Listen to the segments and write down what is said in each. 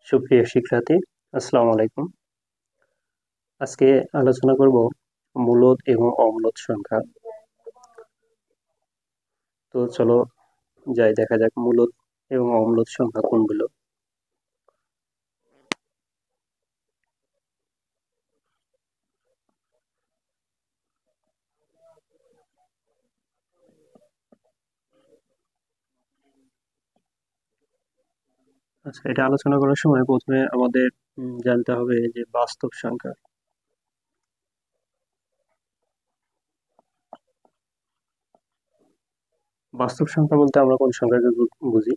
সুপ্রিয় শিক্ষার্থী, আসসালামু আলাইকুম। আজকে আলোচনা করব মূলদ এবং অমূলদ সংখ্যা। তো চলো যাই দেখা যাক মূলদ এবং অমূলদ সংখ্যা কোনগুলো। আচ্ছা, এটা আলোচনা করার সময় প্রথমে আমাদের জানতে হবে যে বাস্তব সংখ্যা। বাস্তব সংখ্যা বলতে আমরা কোন সংখ্যাকে বুঝি?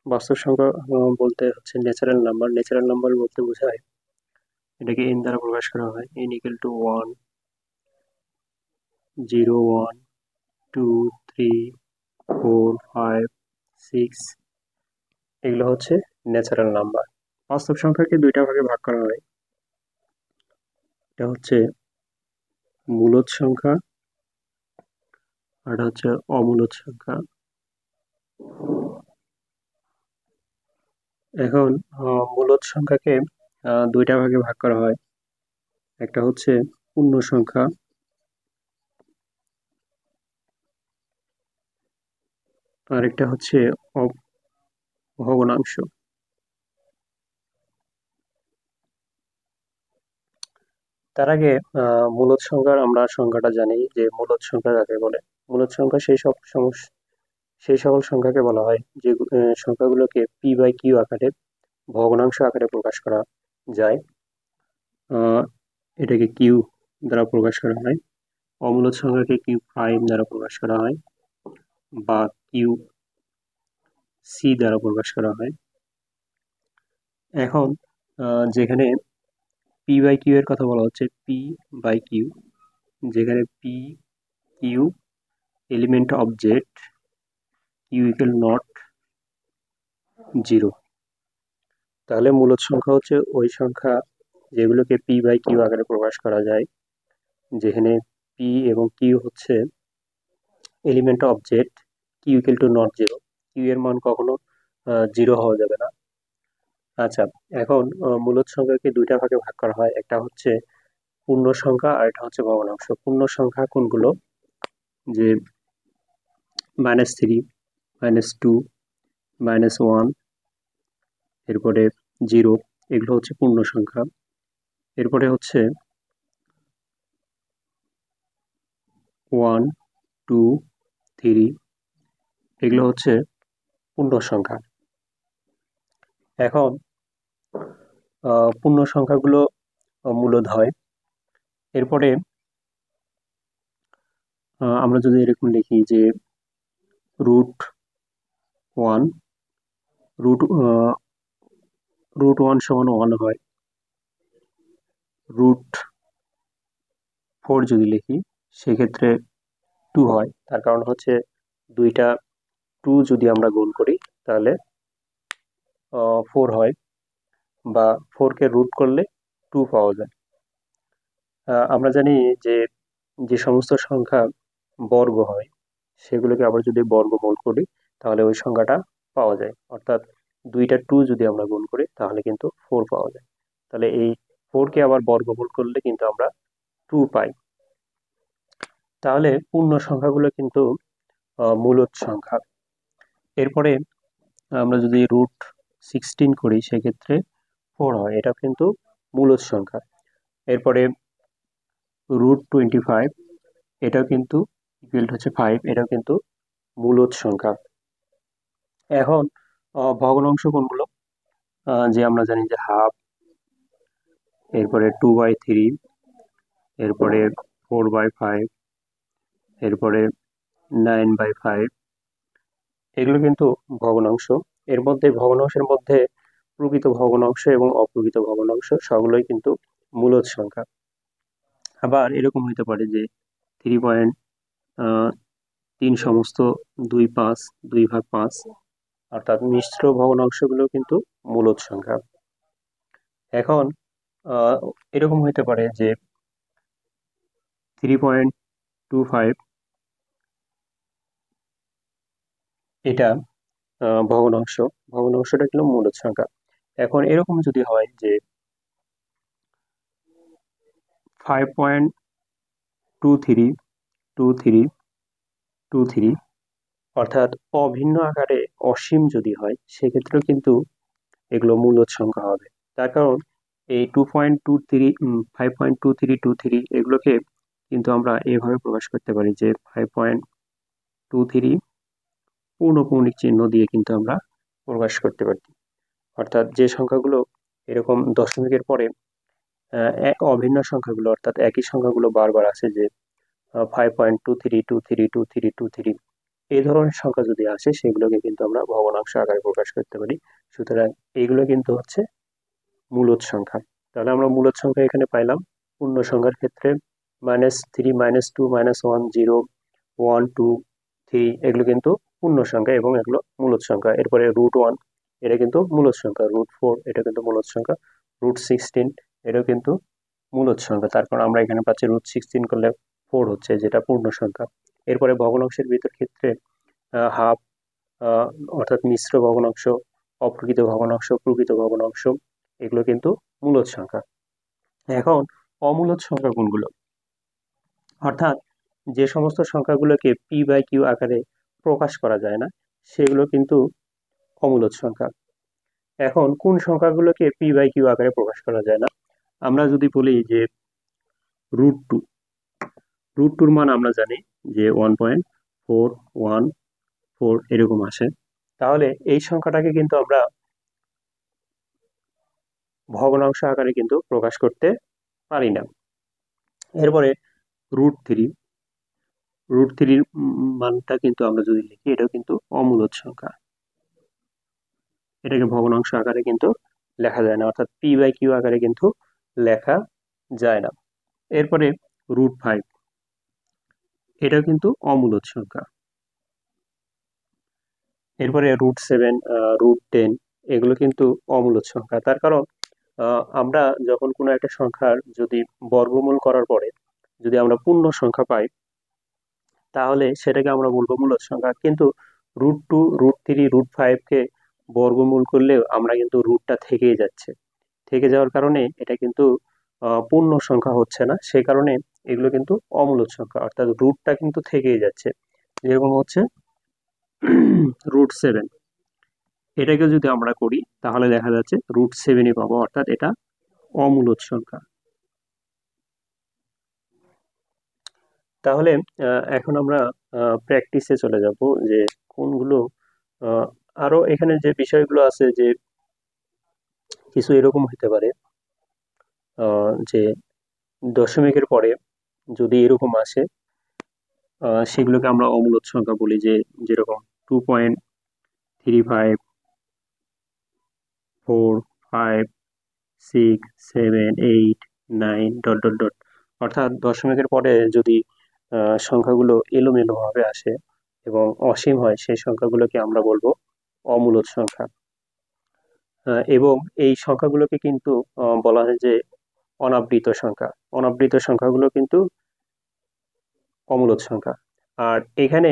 বাস্তব সংখ্যা বলতে হচ্ছে ন্যাচারাল নাম্বার। ন্যাচারাল নাম্বার বলতে বোঝায় এটাকে এন দ্বারা প্রকাশ করা হয়। এন ইকুয়াল টু 1, 0, 1, 2, 3, 4, 5, 6, এগুলো হচ্ছে ন্যাচারাল নাম্বার। বাস্তব সংখ্যাকে দুইটা ভাগে ভাগ করা হয়। এটা হচ্ছে মূলদ সংখ্যা আর এটা হচ্ছে অমূলদ সংখ্যা। এখন মূলদ সংখ্যাকে দুইটা ভাগে ভাগ করা হয়। একটা হচ্ছে পূর্ণ সংখ্যা আর একটা হচ্ছে ভগ্নাংশ। তার আগে মূলদ সংখ্যার আমরা সংখ্যাটা জানি যে মূলদ সংখ্যা কাকে বলে। মূলদ সংখ্যা সেই সকল সংখ্যাকে বলা হয় যে সংখ্যাগুলোকে পি বাই কিউ আকারে ভগ্নাংশ আকারে প্রকাশ করা যায়। আহ, এটাকে কিউ দ্বারা প্রকাশ করা হয়। অমূলদ সংখ্যাকে কিউ প্রাইম দ্বারা প্রকাশ করা হয় বা কিউ সি দ্বারা প্রকাশ করা হয়। এখন যেখানে পি বাই কিউ এর কথা বলা হচ্ছে পি বাই কিউ, যেখানে P Q element object, Q equal not zero, তাহলে মূলদ সংখ্যা হচ্ছে ওই সংখ্যা যেগুলোকে পি বাই কিউ আকারে প্রকাশ করা যায়, যেখানে পি এবং কিউ হচ্ছে element object, Q equal to not zero, Q এর মান কখনো জিরো হওয়া যাবে না। আচ্ছা, এখন মূলদ সংখ্যাকে দুইটা ভাগে ভাগ করা হয়। একটা হচ্ছে পূর্ণ সংখ্যা আর এটা হচ্ছে ভগ্নাংশ। পূর্ণ সংখ্যা কোনগুলো? যে -3, -2, -1, এরপরে 0, এগুলো হচ্ছে পূর্ণ সংখ্যা। এরপরে হচ্ছে 1, 2, 3, এগুলো হচ্ছে পূর্ণ সংখ্যা। এখন পূর্ণ সংখ্যাগুলো মূলদ হয়। এরপরে আমরা যদি এরকম লিখি যে √1, রুট √1 সমান 1 হয়। √4 যদি লিখি সেক্ষেত্রে 2 হয়। তার কারণ হচ্ছে দুইটা 2 যদি আমরা গুণ করি তাহলে 4 হয়, বা 4 কে রুট করলে 2 পাওয়া যায়। আমরা জানি যে যে সমস্ত সংখ্যা বর্গ হয় সেগুলোকে আবার যদি বর্গমূল করি তাহলে ওই সংখ্যাটা পাওয়া যায়। অর্থাৎ দুইটা 2 যদি আমরা গুণ করি তাহলে কিন্তু 4 পাওয়া যায়। তাহলে এই 4 কে আবার বর্গমূল করলে কিন্তু আমরা 2 পাই। তাহলে পূর্ণ সংখ্যাগুলো কিন্তু মূলদ সংখ্যা। এরপরে আমরা যদি √16 করি সেক্ষেত্রে 4 হয়, এটা কিন্তু মূলদ সংখ্যা। এরপরে √25, এটাও কিন্তু ইকুয়াল হচ্ছে 5, এটাও কিন্তু মূলদ সংখ্যা। এখন ভগ্নাংশ কোনগুলো? যে আমরা জানি যে হাফ, এরপরে 2/3, এরপরে 4/5, এরপরে 9/5, এগুলো কিন্তু ভগ্নাংশ। এর মধ্যে ভগ্নাংশের মধ্যে প্রকৃত ভগ্নাংশ এবং অপ্রকৃত ভগ্নাংশ সবগুলোই কিন্তু মূলদ সংখ্যা। আবার এরকম হতে পারে যে 3.3 সমস্ত 2/5, 2/5, অর্থাৎ মিশ্র ভগ্নাংশগুলো কিন্তু মূলদ সংখ্যা। এখন আহ, এরকম হতে পারে যে 3.25, এটা ভগ্নাংশটা কিন্তু মূলদ সংখ্যা। এখন এরকম যদি হয় যে 5.232323 অর্থাৎ অভিন্ন আকারে অসীম যদি হয় সেক্ষেত্রেও কিন্তু এগুলো মূলদ সংখ্যা হবে। তার কারণ এই 5.2323 এগুলোকে কিন্তু আমরা এভাবে প্রকাশ করতে পারি যে 5.23 পূর্ণপৌনিক চিহ্ন দিয়ে কিন্তু আমরা প্রকাশ করতে পারি। অর্থাৎ যে সংখ্যাগুলো এরকম দশমিকের পরে অভিন্ন সংখ্যাগুলো অর্থাৎ একই সংখ্যাগুলো বারবার আসে যে 5.23232323 এই ধরনের সংখ্যা যদি আসে সেগুলোকে কিন্তু আমরা ভগ্নাংশ আকারে প্রকাশ করতে পারি। সুতরাং এইগুলো কিন্তু হচ্ছে মূলদ সংখ্যা। তাহলে আমরা মূলদ সংখ্যা এখানে পাইলাম। পূর্ণ সংখ্যার ক্ষেত্রে -3 -2 -1 0 1 2 3 এগুলো কিন্তু পূর্ণ সংখ্যা এবং এগুলো মূলদ সংখ্যা। এরপরে √1 এটা কিন্তু মূলদ সংখ্যা, √4 এটা কিন্তু মূলদ সংখ্যা, √16 এটাও কিন্তু মূলদ সংখ্যা। তারপর আমরা এখানে পাচ্ছি √16 করলে 4 হচ্ছে, যেটা পূর্ণ সংখ্যা। এরপরে ভগ্নাংশের ভিতর ক্ষেত্রে হাফ অর্থাৎ মিশ্র ভগ্নাংশ, অপ্রকৃত ভগ্নাংশ, প্রকৃত ভগ্নাংশ এগুলো কিন্তু মূলদ সংখ্যা। এখন অমূলদ সংখ্যা কোনগুলো? অর্থাৎ যে সমস্ত সংখ্যাগুলোকে p/q আকারে প্রকাশ করা যায় না সেগুলো কিন্তু অমূলদ সংখ্যা। এখন কোন সংখ্যাগুলোকে p/q আকারে প্রকাশ করা যায় না? আমরা যদি বলি যে √2, √2 মান আমরা জানি যে 1.414 এরকম আসে, তাহলে এই সংখ্যাটাকে কিন্তু আমরা ভগ্নাংশ আকারে কিন্তু প্রকাশ করতে পারি না। এরপরে √3, √3 মানটা কিন্তু আমরা যদি লিখি এটাও কিন্তু অমূলদ সংখ্যা, এটাকে ভগ্নাংশ আকারে কিন্তু লেখা যায় না, অর্থাৎ p/q আকারে কিন্তু লেখা যায় না। এরপরে √5 এটাও কিন্তু অমূলদ সংখ্যা। এরপরে √7, √10 এগুলো কিন্তু অমূলদ সংখ্যা। তার কারণ আমরা যখন কোনো একটা সংখ্যার যদি বর্গমূল করার পরে যদি আমরা পূর্ণ সংখ্যা পাই তাহলে সেটাকে আমরা বলবো মূলদ সংখ্যা। কিন্তু √2, √3, √5 কে বর্গমূল করলেও আমরা কিন্তু রুটটা থেকেই যাচ্ছে, থেকে যাওয়ার কারণে এটা কিন্তু পূর্ণ সংখ্যা হচ্ছে না, সেই কারণে এগুলো কিন্তু অমূলদ সংখ্যা, অর্থাৎ রুটটা কিন্তু থেকেই যাচ্ছে। যেরকম হচ্ছে √7, এটাকে যদি আমরা করি তাহলে দেখা যাচ্ছে √7ই পাবো, অর্থাৎ এটা অমূলদ সংখ্যা। তাহলে এখন আমরা প্র্যাকটিসে চলে যাব যে কোনগুলো আরো এখানে যে বিষয়গুলো আছে যে কিছু এরকম হতে পারে যে দশমিকের পরে যদি এরকম আসে সেগুলোকে আমরা অমূলদ সংখ্যা বলি, যে যেরকম 2.35456789 ... অর্থাৎ দশমিকের পরে যদি সংখ্যাগুলো এলোমেলো ভাবে আসে এবং অসীম হয় সেই সংখ্যাগুলোকে আমরা বলবো অমূলদ সংখ্যা। এবং এই সংখ্যাগুলোকে কিন্তু বলা হয় যে অনাবৃত সংখ্যা। অনাবৃত সংখ্যাগুলো কিন্তু অমূলদ সংখ্যা। আর এখানে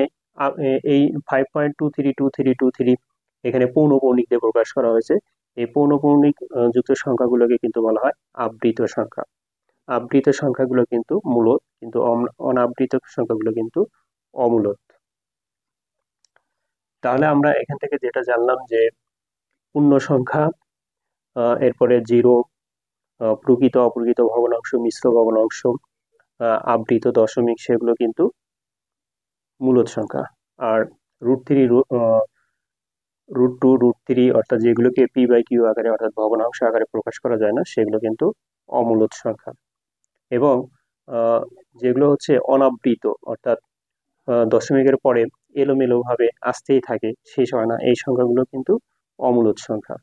এই 5.232323 এখানে পৌনঃপৌনিক দিয়ে প্রকাশ করা হয়েছে। এই পৌনঃপৌনিক যুক্ত সংখ্যাগুলোকে কিন্তু বলা হয় আবৃত সংখ্যা। আবৃত সংখ্যাগুলো কিন্তু মূলদ, কিন্তু অনাবৃত সংখ্যাগুলো কিন্তু অমূলদ। তাহলে আমরা এখান থেকে যেটা জানলাম যে পূর্ণ সংখ্যা, এরপরে 0, প্রকৃত অপ্রকৃত ভগ্নাংশ, মিশ্র ভগ্নাংশ, আবৃত দশমিক সেগুলো কিন্তু মূলদ সংখ্যা। আর √3, √2, √3 অর্থাৎ যেগুলোকে p/q আকারে অর্থাৎ ভগ্নাংশ আকারে প্রকাশ করা যায় না সেগুলো কিন্তু অমূলদ সংখ্যা। এবং যেগুলো হচ্ছে অনাবৃত অর্থাৎ দশমিকের পরে এলোমেলো ভাবে আসতেই থাকে, শেষ হয় না, এই সংখ্যাগুলো কিন্তু অমূলদ সংখ্যা।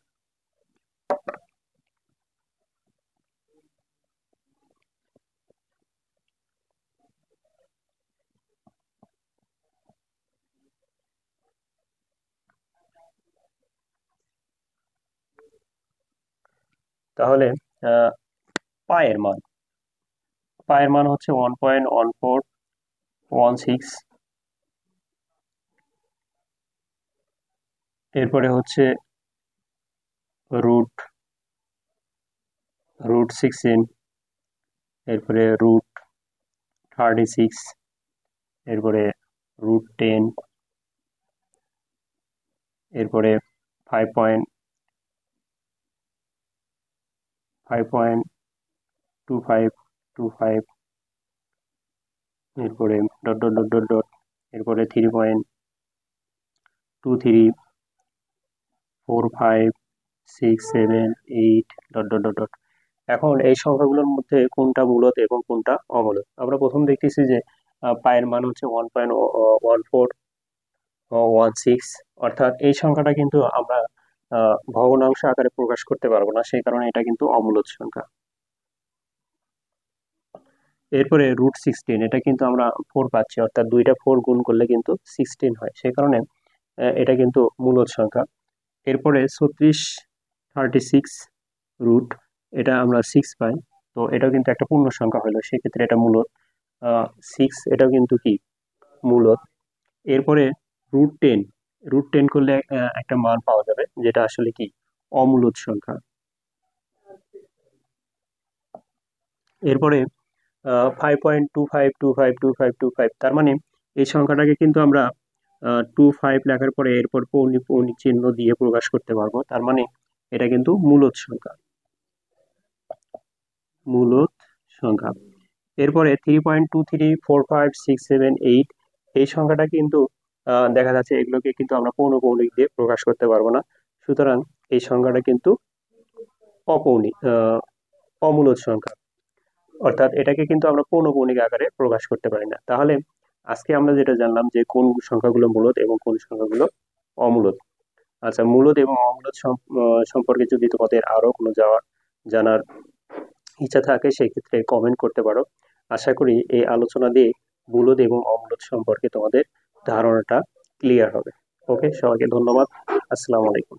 তাহলে পায়ের মান, পায়ের মান হচ্ছে 1.1416। এরপরে হচ্ছে √16, এরপরে √36, এরপরে √10, এরপরে 5.2525, এরপরে dot dot dot dot dot, এরপরে 3.23, 4, 5, 6, 7, 8, ডট ডট ডট ডট। এখন এই সংখ্যাগুলোর মধ্যে কোনটা মূলদ এবং কোনটা অমূলদ? আমরা প্রথম দেখতেছি যে পায়ের মান হচ্ছে 1.1416, অর্থাৎ এই সংখ্যাটা কিন্তু আমরা ভগ্নাংশ আকারে প্রকাশ করতে পারবো না, সেই কারণে এটা কিন্তু অমূলদ সংখ্যা। এরপরে √16, এটা কিন্তু আমরা 4 পাচ্ছি, অর্থাৎ দুইটা 4 গুণ করলে কিন্তু 16 হয়, সেই কারণে এটা কিন্তু মূলদ সংখ্যা। এরপরে 36 রুট, এটা আমরা 6 পাই, তো এটাও কিন্তু একটা পূর্ণ সংখ্যা হলো, সেক্ষেত্রে এটা মূলদ। 6, এটাও কিন্তু কি মূলদ। এরপরে √10, √10 করলে একটা মান পাওয়া যাবে, যেটা আসলে কি অমূলদ সংখ্যা। এরপরে 5.25252525, তার মানে এই সংখ্যাটাকে কিন্তু আমরা 25 লেখার পরে এরপর পৌনিক চিহ্ন দিয়ে প্রকাশ করতে পারবো, তার মানে এটা কিন্তু মূলদ সংখ্যা, মূলদ সংখ্যা। এরপরে 3.234567 8, এই সংখ্যাটা কিন্তু দেখা যাচ্ছে এগুলোকে কিন্তু আমরা পৌনঃপুনিক দিয়ে প্রকাশ করতে পারবো না, সুতরাং এই সংখ্যাটা কিন্তু অমূলদ সংখ্যা, অর্থাৎ এটাকে কিন্তু আমরা পৌনঃপুনিক আকারে প্রকাশ করতে পারি না। তাহলে আজকে আমরা যেটা জানলাম যে কোন সংখ্যাগুলো মূলদ এবং কোন সংখ্যাগুলো অমূলদ। আচ্ছা, মূলদ এবং অমূলদ সম্পর্কে যদি তোমাদের আরো কোনো জানার ইচ্ছা থাকে, সেক্ষেত্রে কমেন্ট করতে পারো। আশা করি এই আলোচনা দিয়ে মূলদ এবং অমূলদ সম্পর্কে তোমাদের ধারণাটা ক্লিয়ার হবে। ওকে, সবাইকে ধন্যবাদ। আসসালামু আলাইকুম।